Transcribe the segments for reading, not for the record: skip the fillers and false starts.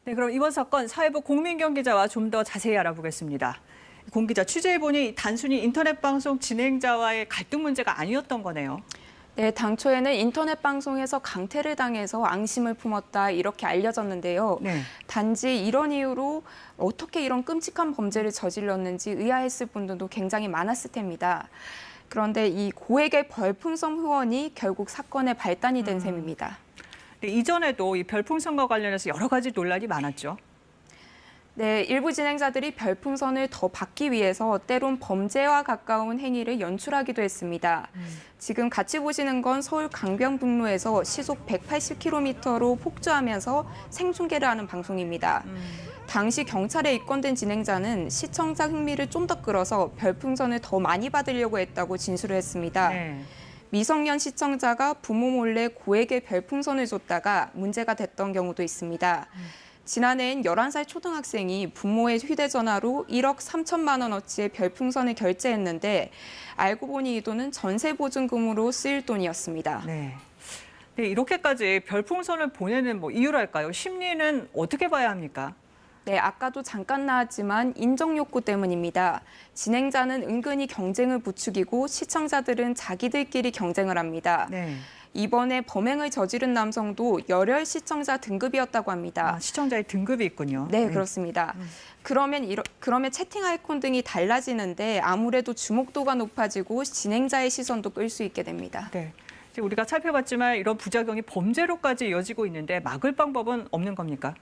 네, 그럼 이번 사건 사회부 공민경 기자와 좀 더 자세히 알아보겠습니다. 공 기자, 취재해보니 단순히 인터넷 방송 진행자와의 갈등 문제가 아니었던 거네요. 네, 당초에는 인터넷 방송에서 강퇴를 당해서 앙심을 품었다 이렇게 알려졌는데요. 네. 단지 이런 이유로 어떻게 이런 끔찍한 범죄를 저질렀는지 의아했을 분들도 굉장히 많았을 텐입니다. 그런데 이 고액의 별풍선 후원이 결국 사건의 발단이 된 셈입니다. 네, 이전에도 이 별풍선과 관련해서 여러 가지 논란이 많았죠. 네, 일부 진행자들이 별풍선을 더 받기 위해서 때론 범죄와 가까운 행위를 연출하기도 했습니다. 지금 같이 보시는 건 서울 강변북로에서 시속 180km로 폭주하면서 생중계를 하는 방송입니다. 당시 경찰에 입건된 진행자는 시청자 흥미를 좀 더 끌어서 별풍선을 더 많이 받으려고 했다고 진술을 했습니다. 네. 미성년 시청자가 부모 몰래 고액의 별풍선을 줬다가 문제가 됐던 경우도 있습니다. 지난해엔 11살 초등학생이 부모의 휴대전화로 1억 3천만 원어치의 별풍선을 결제했는데 알고 보니 이 돈은 전세보증금으로 쓰일 돈이었습니다. 네. 네, 이렇게까지 별풍선을 보내는 이유랄까요? 심리는 어떻게 봐야 합니까? 네, 아까도 잠깐 나왔지만 인정 욕구 때문입니다. 진행자는 은근히 경쟁을 부추기고 시청자들은 자기들끼리 경쟁을 합니다. 네. 이번에 범행을 저지른 남성도 열혈 시청자 등급이었다고 합니다. 아, 시청자의 등급이 있군요. 네, 그렇습니다. 그러면 채팅 아이콘 등이 달라지는데 아무래도 주목도가 높아지고 진행자의 시선도 끌 수 있게 됩니다. 네. 지금 우리가 살펴봤지만 이런 부작용이 범죄로까지 이어지고 있는데 막을 방법은 없는 겁니까?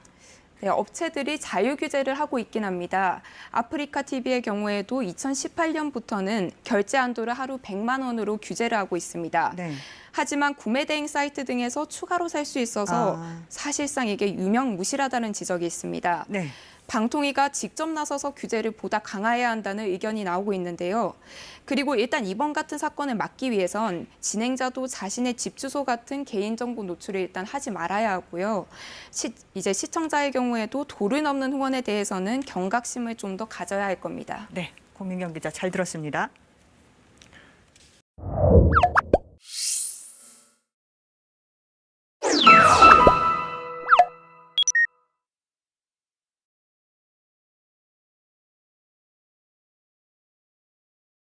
네, 업체들이 자유 규제를 하고 있긴 합니다. 아프리카 TV의 경우에도 2018년부터는 결제 한도를 하루 100만 원으로 규제를 하고 있습니다. 네. 하지만 구매 대행 사이트 등에서 추가로 살 수 있어서 사실상 이게 유명무실하다는 지적이 있습니다. 네. 방통위가 직접 나서서 규제를 보다 강화해야 한다는 의견이 나오고 있는데요. 그리고 일단 이번 같은 사건을 막기 위해선 진행자도 자신의 집 주소 같은 개인정보 노출을 일단 하지 말아야 하고요. 이제 시청자의 경우에도 도를 넘는 후원에 대해서는 경각심을 좀 더 가져야 할 겁니다. 네. 공민경 기자 잘 들었습니다.